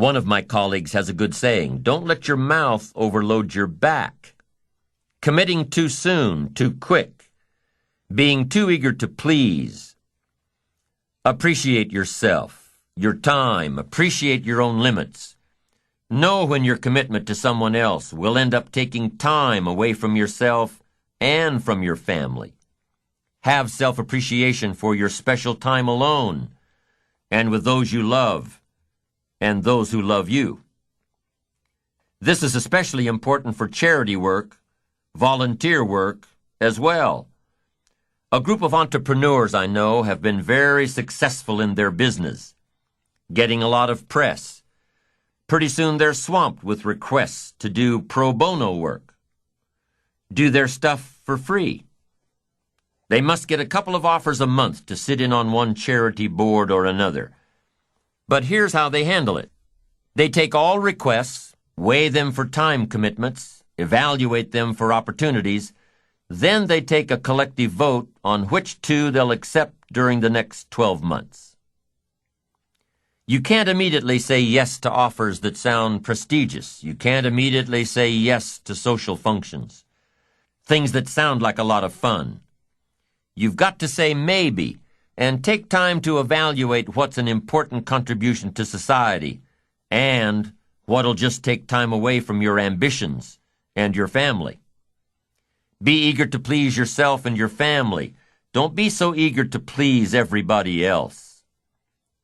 One of my colleagues has a good saying, don't let your mouth overload your back. Committing too soon, too quick. Being too eager to please. Appreciate yourself, your time, appreciate your own limits. Know when your commitment to someone else will end up taking time away from yourself and from your family. Have self-appreciation for your special time alone and with those you love and those who love you. This is especially important for charity work, volunteer work as well. A group of entrepreneurs I know have been very successful in their business, getting a lot of press. Pretty soon they're swamped with requests to do pro bono work, do their stuff for free. They must get a couple of offers a month to sit in on one charity board or another. But here's how they handle it. They take all requests, weigh them for time commitments, evaluate them for opportunities, then they take a collective vote on which two they'll accept during the next 12 months. You can't immediately say yes to offers that sound prestigious. You can't immediately say yes to social functions, things that sound like a lot of fun. You've got to say maybe and take time to evaluate what's an important contribution to society and what'll just take time away from your ambitions and your family. Be eager to please yourself and your family. Don't be so eager to please everybody else.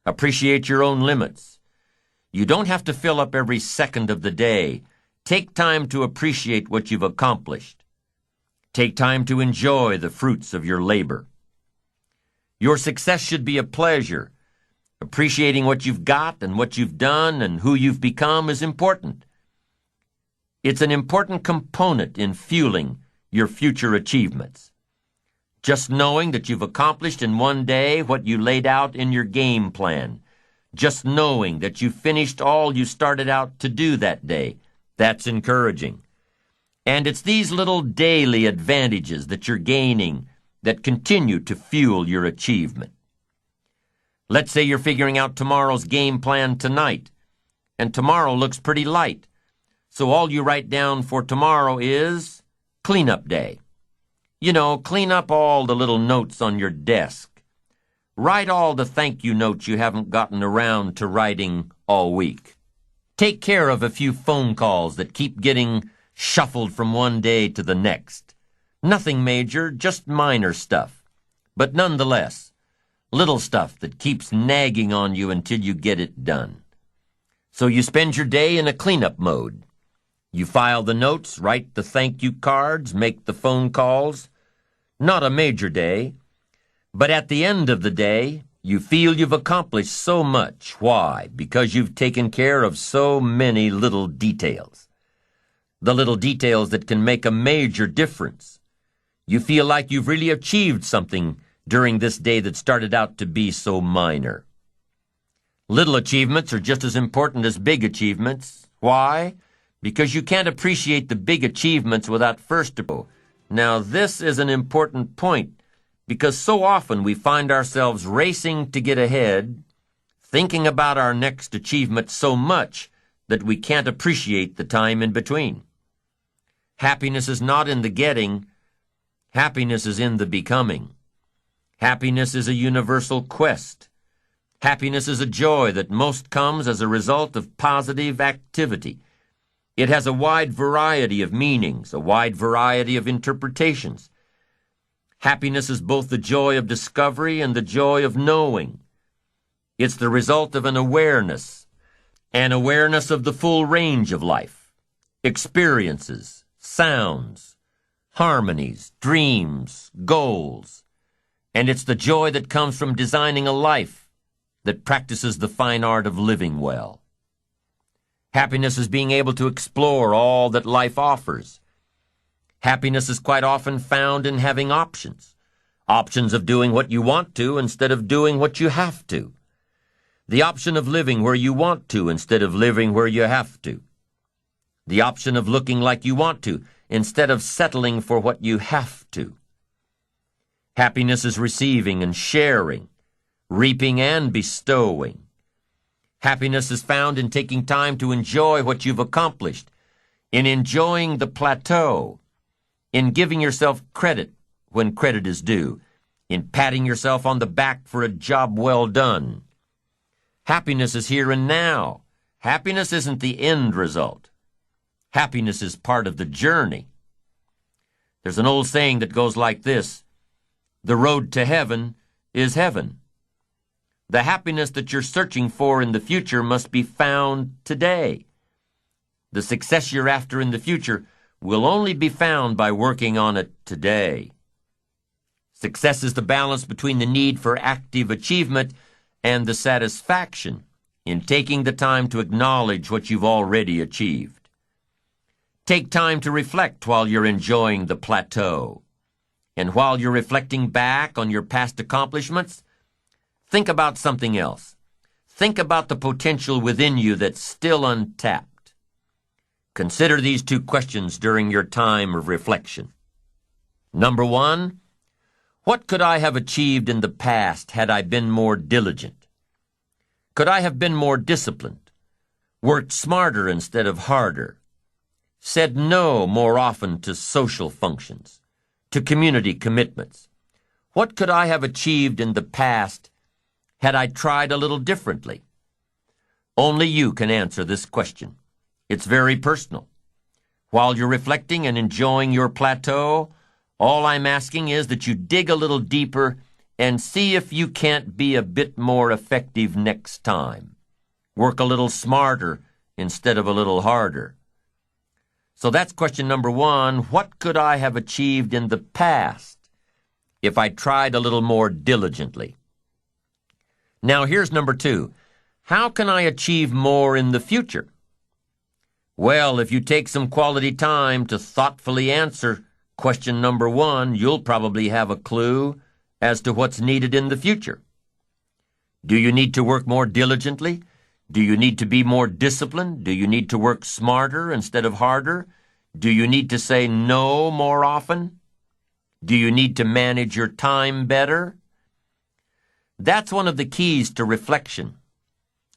Appreciate your own limits. You don't have to fill up every second of the day. Take time to appreciate what you've accomplished. Take time to enjoy the fruits of your labor. Your success should be a pleasure. Appreciating what you've got and what you've done and who you've become is important. It's an important component in fueling your future achievements. Just knowing that you've accomplished in one day what you laid out in your game plan. Just knowing that you finished all you started out to do that day. That's encouraging. And it's these little daily advantages that you're gaining that continue to fuel your achievement. Let's say you're figuring out tomorrow's game plan tonight, and tomorrow looks pretty light. So all you write down for tomorrow is cleanup day. You know, clean up all the little notes on your desk. Write all the thank you notes you haven't gotten around to writing all week. Take care of a few phone calls that keep getting shuffled from one day to the next. Nothing major, just minor stuff. But nonetheless, little stuff that keeps nagging on you until you get it done. So you spend your day in a cleanup mode. You file the notes, write the thank you cards, make the phone calls. Not a major day, but at the end of the day, you feel you've accomplished so much. Why? Because you've taken care of so many little details. The little details that can make a major difference. You feel like you've really achieved something during this day that started out to be so minor. Little achievements are just as important as big achievements. Why? Because you can't appreciate the big achievements without first of all. Now, this is an important point because so often we find ourselves racing to get ahead, thinking about our next achievement so much that we can't appreciate the time in between. Happiness is not in the getting. Happiness is in the becoming. Happiness is a universal quest. Happiness is a joy that most comes as a result of positive activity. It has a wide variety of meanings, a wide variety of interpretations. Happiness is both the joy of discovery and the joy of knowing. It's the result of an awareness of the full range of life, experiences, sounds, harmonies, dreams, goals. And it's the joy that comes from designing a life that practices the fine art of living well. Happiness is being able to explore all that life offers. Happiness is quite often found in having options. Options of doing what you want to instead of doing what you have to. The option of living where you want to instead of living where you have to. The option of looking like you want to instead of settling for what you have to. Happiness is receiving and sharing, reaping and bestowing. Happiness is found in taking time to enjoy what you've accomplished, in enjoying the plateau, in giving yourself credit when credit is due, in patting yourself on the back for a job well done. Happiness is here and now. Happiness isn't the end result. Happiness is part of the journey. There's an old saying that goes like this: the road to heaven is heaven. The happiness that you're searching for in the future must be found today. The success you're after in the future will only be found by working on it today. Success is the balance between the need for active achievement and the satisfaction in taking the time to acknowledge what you've already achieved. Take time to reflect while you're enjoying the plateau. And while you're reflecting back on your past accomplishments, think about something else. Think about the potential within you that's still untapped. Consider these two questions during your time of reflection. Number one, what could I have achieved in the past had I been more diligent? Could I have been more disciplined, worked smarter instead of harder, said no more often to social functions, to community commitments? What could I have achieved in the past had I tried a little differently? Only you can answer this question. It's very personal. While you're reflecting and enjoying your plateau, all I'm asking is that you dig a little deeper and see if you can't be a bit more effective next time. Work a little smarter instead of a little harder. So that's question number one. What could I have achieved in the past if I tried a little more diligently? Now here's number two. How can I achieve more in the future? Well, if you take some quality time to thoughtfully answer question number one, you'll probably have a clue as to what's needed in the future. Do you need to work more diligently? Do you need to be more disciplined? Do you need to work smarter instead of harder? Do you need to say no more often? Do you need to manage your time better? That's one of the keys to reflection.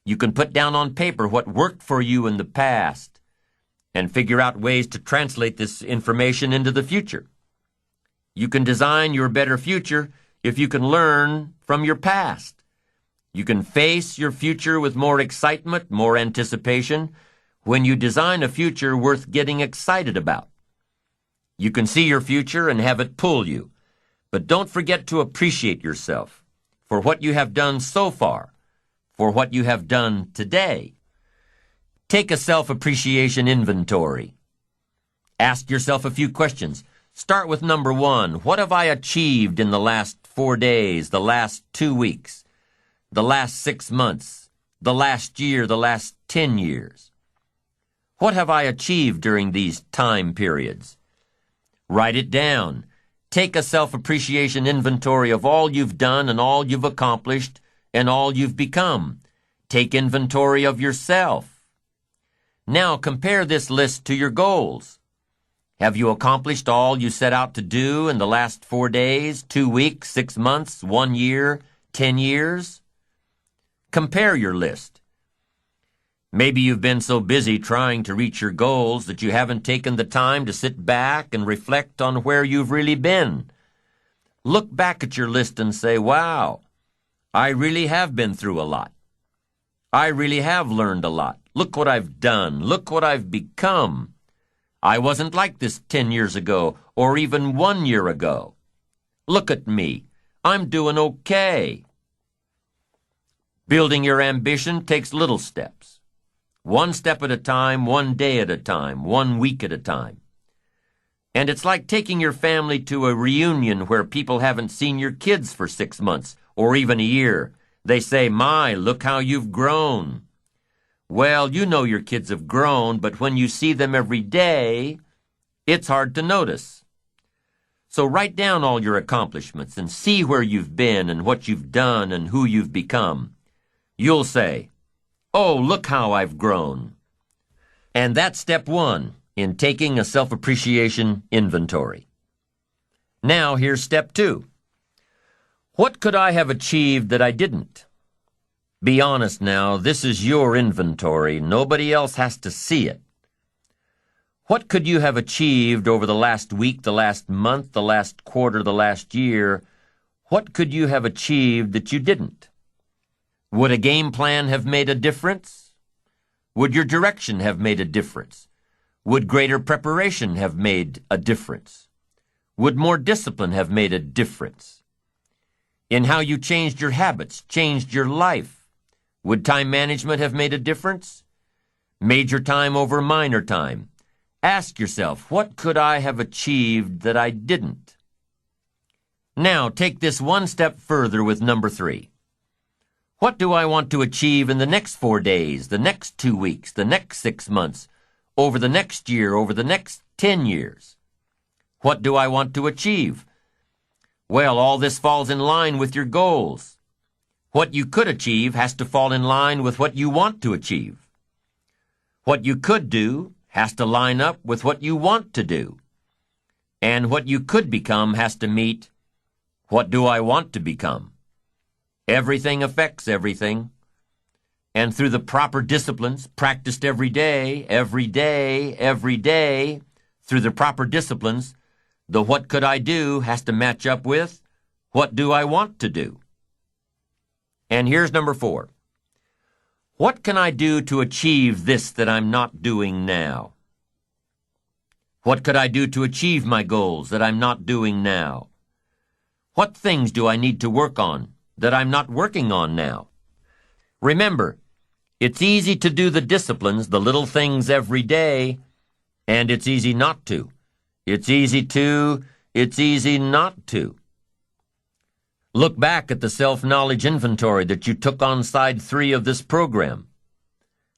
You can put down on paper what worked for you in the past and figure out ways to translate this information into the future. You can design your better future if you can learn from your past. You can face your future with more excitement, more anticipation, when you design a future worth getting excited about. You can see your future and have it pull you, but don't forget to appreciate yourself for what you have done so far, for what you have done today. Take a self-appreciation inventory. Ask yourself a few questions. Start with number one. What have I achieved in the last 4 days, the last 2 weeks, the last 6 months, the last year, the last 10 years? What have I achieved during these time periods? Write it down. Take a self-appreciation inventory of all you've done and all you've accomplished and all you've become. Take inventory of yourself. Now compare this list to your goals. Have you accomplished all you set out to do in the last 4 days, 2 weeks, 6 months, 1 year, 10 years? Compare your list. Maybe you've been so busy trying to reach your goals that you haven't taken the time to sit back and reflect on where you've really been. Look back at your list and say, wow, I really have been through a lot. I really have learned a lot. Look what I've done. Look what I've become. I wasn't like this 10 years ago or even 1 year ago. Look at me. I'm doing okay. Building your ambition takes little steps. 1 step at a time, 1 day at a time, 1 week at a time. And it's like taking your family to a reunion where people haven't seen your kids for 6 months or even a year. They say, my, look how you've grown. Well, you know your kids have grown, but when you see them every day, it's hard to notice. So write down all your accomplishments and see where you've been and what you've done and who you've become. You'll say, oh, look how I've grown. And that's step one in taking a self-appreciation inventory. Now here's step two. What could I have achieved that I didn't? Be honest now, this is your inventory. Nobody else has to see it. What could you have achieved over the last week, the last month, the last quarter, the last year? What could you have achieved that you didn't? Would a game plan have made a difference? Would your direction have made a difference? Would greater preparation have made a difference? Would more discipline have made a difference? In how you changed your habits, changed your life? Would time management have made a difference? Major time over minor time? Ask yourself, what could I have achieved that I didn't? Now, take this one step further with number 3. What do I want to achieve in the next 4 days, the next 2 weeks, the next 6 months, over the next year, over the next 10 years? What do I want to achieve? Well, all this falls in line with your goals. What you could achieve has to fall in line with what you want to achieve. What you could do has to line up with what you want to do. And what you could become has to meet what do I want to become. Everything affects everything. And through the proper disciplines, practiced every day, through the proper disciplines, the what could I do has to match up with what do I want to do. And here's number 4. What can I do to achieve this that I'm not doing now? What could I do to achieve my goals that I'm not doing now? What things do I need to work on that I'm not working on now? Remember, it's easy to do the disciplines, the little things every day, and it's easy not to. It's easy not to. Look back at the self-knowledge inventory that you took on side 3 of this program,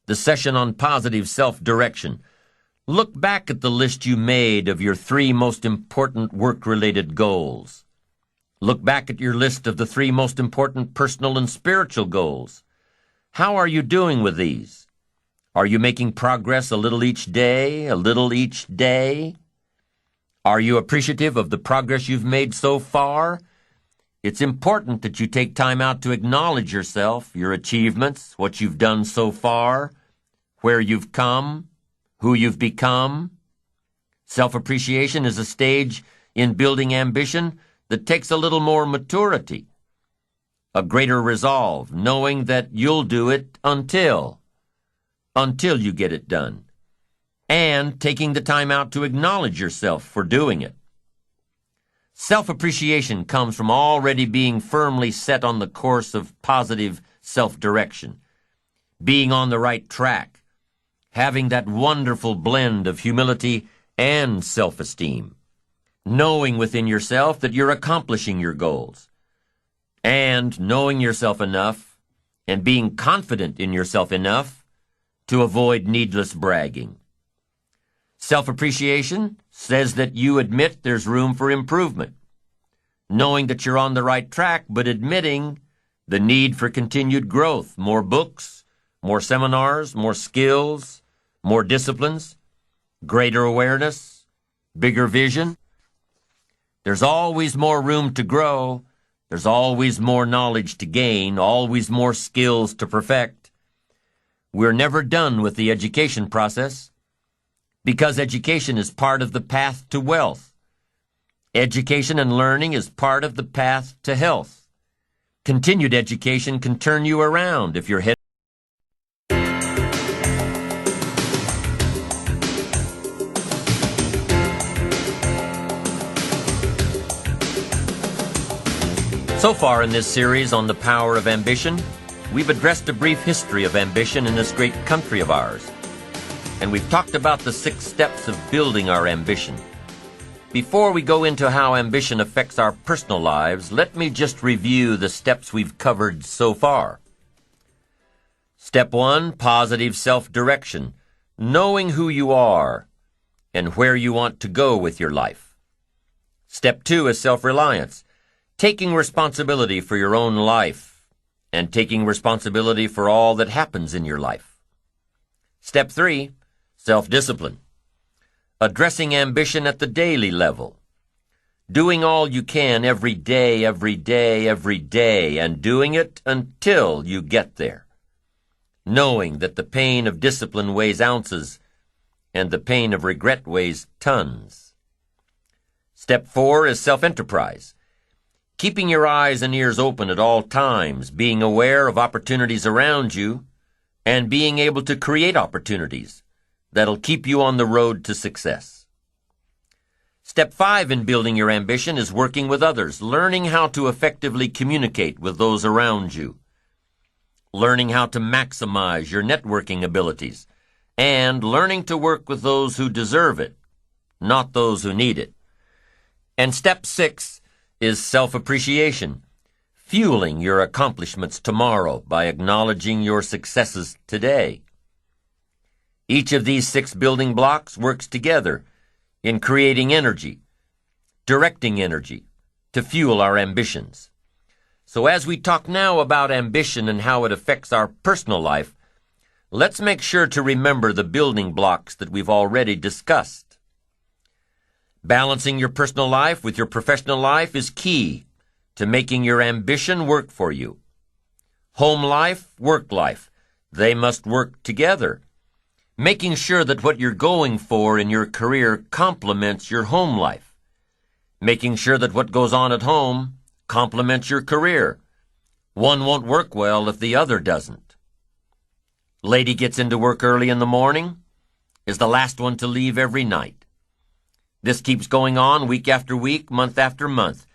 the session on positive self-direction. Look back at the list you made of your 3 most important work-related goals. Look back at your list of the 3 most important personal and spiritual goals. How are you doing with these? Are you making progress a little each day, a little each day? Are you appreciative of the progress you've made so far? It's important that you take time out to acknowledge yourself, your achievements, what you've done so far, where you've come, who you've become. Self-appreciation is a stage in building ambition that takes a little more maturity, a greater resolve, knowing that you'll do it until you get it done, and taking the time out to acknowledge yourself for doing it. Self-appreciation comes from already being firmly set on the course of positive self-direction, being on the right track, having that wonderful blend of humility and self-esteem, knowing within yourself that you're accomplishing your goals, and knowing yourself enough and being confident in yourself enough to avoid needless bragging. Self-appreciation says that you admit there's room for improvement, knowing that you're on the right track, but admitting the need for continued growth, more books, more seminars, more skills, more disciplines, greater awareness, bigger vision. There's always more room to grow. There's always more knowledge to gain, always more skills to perfect. We're never done with the education process, because education is part of the path to wealth. Education and learning is part of the path to health. Continued education can turn you around if you're headed. So far in this series on the power of ambition, we've addressed a brief history of ambition in this great country of ours. And we've talked about the 6 steps of building our ambition. Before we go into how ambition affects our personal lives, let me just review the steps we've covered so far. Step 1, positive self-direction, knowing who you are and where you want to go with your life. Step 2 is self-reliance, taking responsibility for your own life and taking responsibility for all that happens in your life. Step 3, self-discipline, addressing ambition at the daily level, doing all you can every day, every day, every day, and doing it until you get there, knowing that the pain of discipline weighs ounces and the pain of regret weighs tons. Step 4 is self-enterprise. Keeping your eyes and ears open at all times, being aware of opportunities around you, and being able to create opportunities that'll keep you on the road to success. Step 5 in building your ambition is working with others, learning how to effectively communicate with those around you, learning how to maximize your networking abilities, and learning to work with those who deserve it, not those who need it. And step 6 is self-appreciation, fueling your accomplishments tomorrow by acknowledging your successes today. Each of these 6 building blocks works together in creating energy, directing energy to fuel our ambitions. So as we talk now about ambition and how it affects our personal life, let's make sure to remember the building blocks that we've already discussed. Balancing your personal life with your professional life is key to making your ambition work for you. Home life, work life, they must work together. Making sure that what you're going for in your career complements your home life. Making sure that what goes on at home complements your career. One won't work well if the other doesn't. Lady gets into work early in the morning, is the last one to leave every night. This keeps going on week after week, month after month.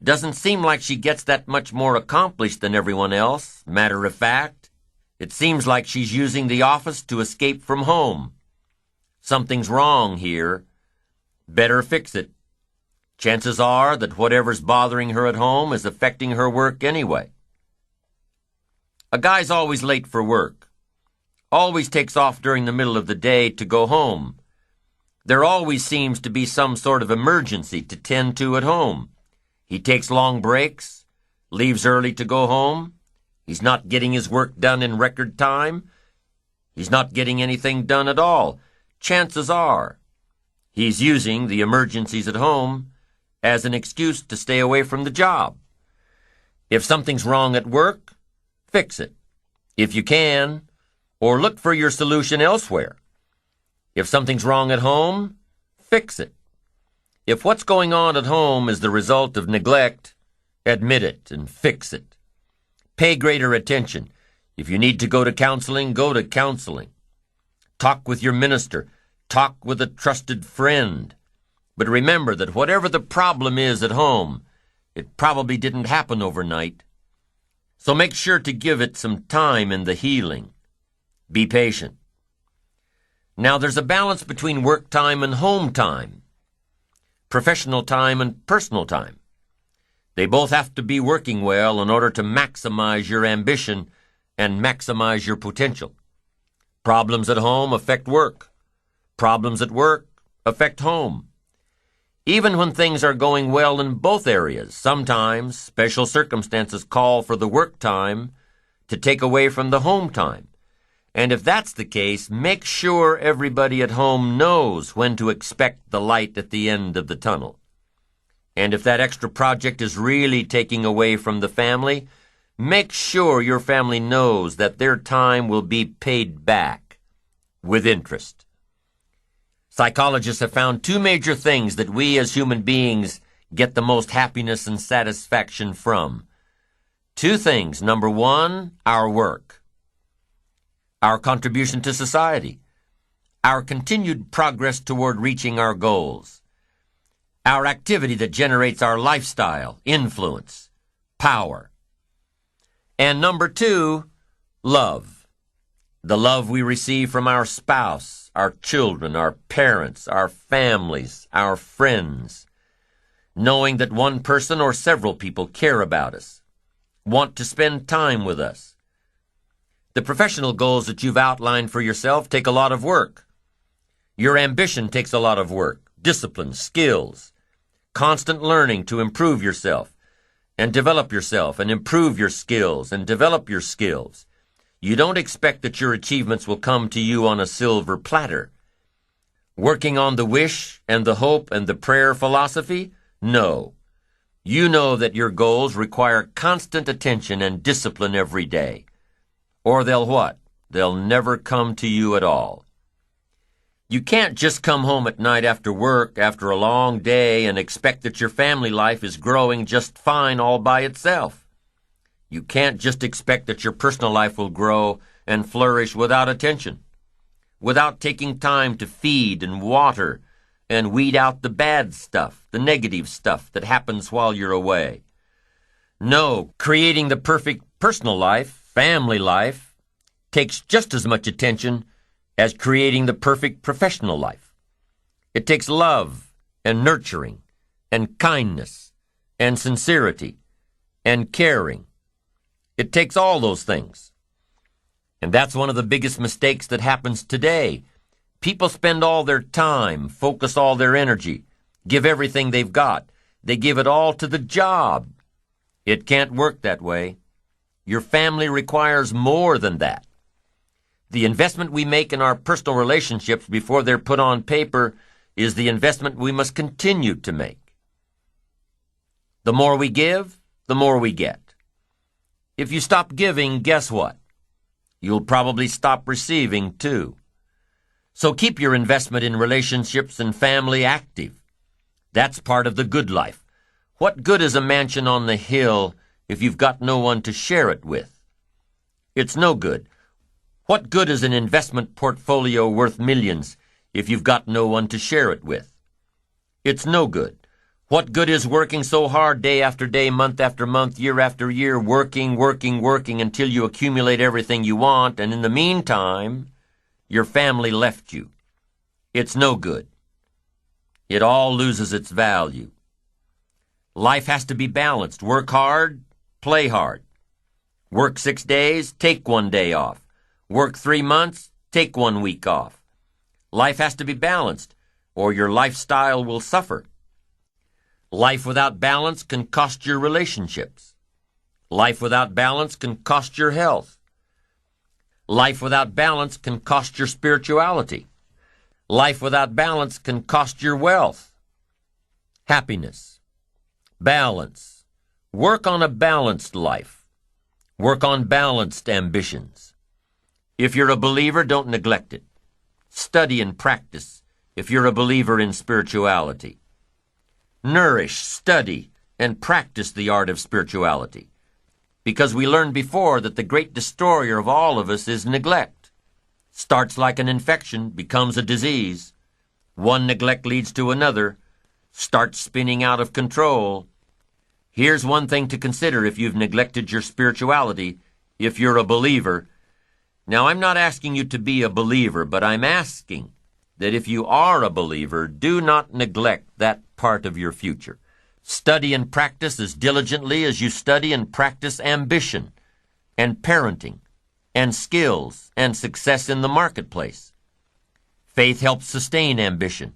Doesn't seem like she gets that much more accomplished than everyone else. Matter of fact, it seems like she's using the office to escape from home. Something's wrong here. Better fix it. Chances are that whatever's bothering her at home is affecting her work anyway. A guy's always late for work. Always takes off during the middle of the day to go home. There always seems to be some sort of emergency to tend to at home. He takes long breaks, leaves early to go home. He's not getting his work done in record time. He's not getting anything done at all. Chances are he's using the emergencies at home as an excuse to stay away from the job. If something's wrong at work, fix it, if you can, or look for your solution elsewhere. If something's wrong at home, fix it. If what's going on at home is the result of neglect, admit it and fix it. Pay greater attention. If you need to go to counseling, go to counseling. Talk with your minister. Talk with a trusted friend. But remember that whatever the problem is at home, it probably didn't happen overnight. So make sure to give it some time in the healing. Be patient. Now there's a balance between work time and home time, professional time and personal time. They both have to be working well in order to maximize your ambition and maximize your potential. Problems at home affect work. Problems at work affect home. Even when things are going well in both areas, sometimes special circumstances call for the work time to take away from the home time. And if that's the case, make sure everybody at home knows when to expect the light at the end of the tunnel. And if that extra project is really taking away from the family, make sure your family knows that their time will be paid back with interest. Psychologists have found 2 major things that we as human beings get the most happiness and satisfaction from. 2 things. Number 1, our work, our contribution to society, our continued progress toward reaching our goals, our activity that generates our lifestyle, influence, power. And number 2, love. The love we receive from our spouse, our children, our parents, our families, our friends. Knowing that one person or several people care about us, want to spend time with us. The professional goals that you've outlined for yourself take a lot of work. Your ambition takes a lot of work, discipline, skills, constant learning to improve yourself and develop yourself and improve your skills and develop your skills. You don't expect that your achievements will come to you on a silver platter. Working on the wish and the hope and the prayer philosophy No. You know that your goals require constant attention and discipline every day. Or they'll what? They'll never come to you at all. You can't just come home at night after work after a long day and expect that your family life is growing just fine all by itself. You can't just expect that your personal life will grow and flourish without attention, without taking time to feed and water and weed out the bad stuff, the negative stuff that happens while you're away. No, creating the perfect personal life, family life, takes just as much attention as creating the perfect professional life. It takes love and nurturing and kindness and sincerity and caring. It takes all those things. And that's one of the biggest mistakes that happens today. People spend all their time, focus all their energy, give everything they've got. They give it all to the job. It can't work that way. Your family requires more than that. The investment we make in our personal relationships before they're put on paper is the investment we must continue to make. The more we give, the more we get. If you stop giving, guess what? You'll probably stop receiving, too. So keep your investment in relationships and family active. That's part of the good life. What good is a mansion on the hill if you've got no one to share it with? It's no good. What good is an investment portfolio worth millions if you've got no one to share it with? It's no good. What good is working so hard day after day, month after month, year after year, working until you accumulate everything you want, and in the meantime, your family left you? It's no good. It all loses its value. Life has to be balanced. Work hard, play hard. Work 6 days, take 1 day off. Work 3 months, take 1 week off. Life has to be balanced, or your lifestyle will suffer. Life without balance can cost your relationships. Life without balance can cost your health. Life without balance can cost your spirituality. Life without balance can cost your wealth. Happiness. Balance. Work on a balanced life. Work on balanced ambitions. If you're a believer, don't neglect it. Study and practice if you're a believer in spirituality. Nourish, study, and practice the art of spirituality. Because we learned before that the great destroyer of all of us is neglect. Starts like an infection, becomes a disease. One neglect leads to another, starts spinning out of control. Here's one thing to consider if you've neglected your spirituality, if you're a believer. Now, I'm not asking you to be a believer, but I'm asking that if you are a believer, do not neglect that part of your future. Study and practice as diligently as you study and practice ambition and parenting and skills and success in the marketplace. Faith helps sustain ambition.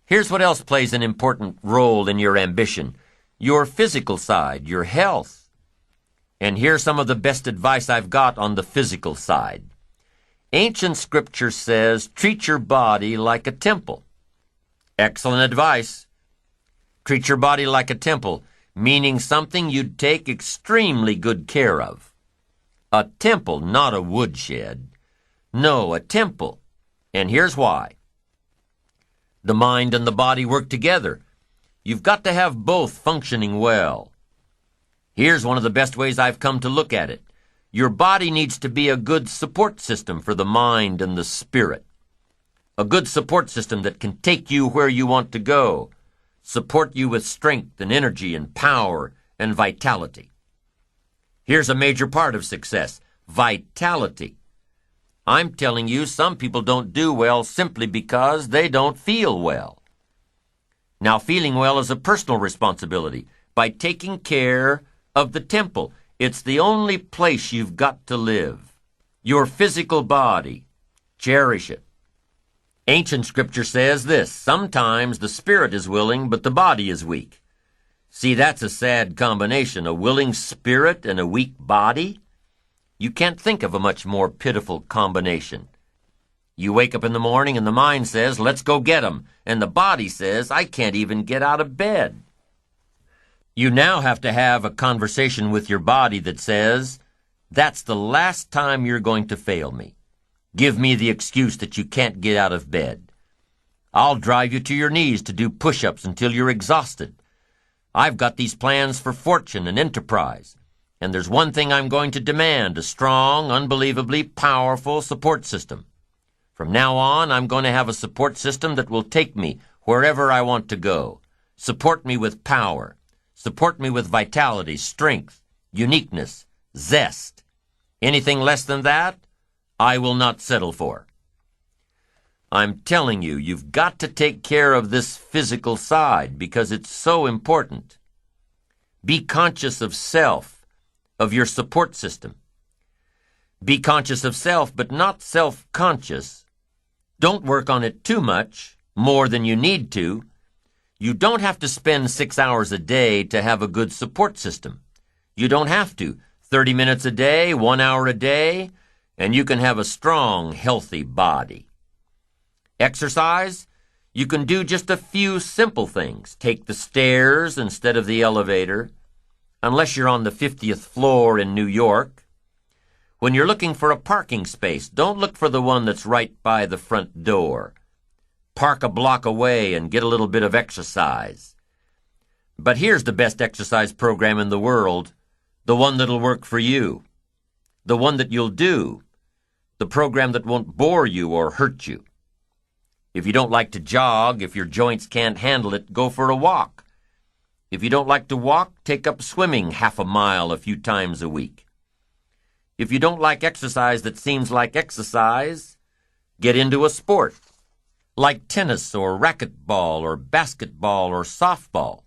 Here's what else plays an important role in your ambition: your physical side, your health. And here's some of the best advice I've got on the physical side. Ancient scripture says, treat your body like a temple. Excellent advice. Treat your body like a temple, meaning something you'd take extremely good care of. A temple, not a woodshed. No, a temple. And here's why. The mind and the body work together. You've got to have both functioning well. Here's one of the best ways I've come to look at it. Your body needs to be a good support system for the mind and the spirit. A good support system that can take you where you want to go, support you with strength and energy and power and vitality. Here's a major part of success: vitality. I'm telling you, some people don't do well simply because they don't feel well. Now, feeling well is a personal responsibility. By taking care of the temple, it's the only place you've got to live. Your physical body. Cherish it. Ancient scripture says this: sometimes the spirit is willing, but the body is weak. See, that's a sad combination, a willing spirit and a weak body. You can't think of a much more pitiful combination. You wake up in the morning and the mind says, let's go get 'em, and the body says, I can't even get out of bed. You now have to have a conversation with your body that says, that's the last time you're going to fail me. Give me the excuse that you can't get out of bed. I'll drive you to your knees to do push-ups until you're exhausted. I've got these plans for fortune and enterprise, and there's one thing I'm going to demand, a strong, unbelievably powerful support system. From now on, I'm going to have a support system that will take me wherever I want to go. Support me with power. Support me with vitality, strength, uniqueness, zest. Anything less than that, I will not settle for. I'm telling you, you've got to take care of this physical side because it's so important. Be conscious of self, of your support system. Be conscious of self, but not self-conscious. Don't work on it too much, more than you need to. You don't have to spend 6 hours a day to have a good support system. You don't have to. 30 minutes a day, 1 hour a day, and you can have a strong, healthy body. Exercise? You can do just a few simple things. Take the stairs instead of the elevator, unless you're on the 50th floor in New York. When you're looking for a parking space, don't look for the one that's right by the front door. Park a block away and get a little bit of exercise. But here's the best exercise program in the world, the one that'll work for you, the one that you'll do, the program that won't bore you or hurt you. If you don't like to jog, if your joints can't handle it, go for a walk. If you don't like to walk, take up swimming half a mile a few times a week. If you don't like exercise that seems like exercise, get into a sport, like tennis or racquetball or basketball or softball.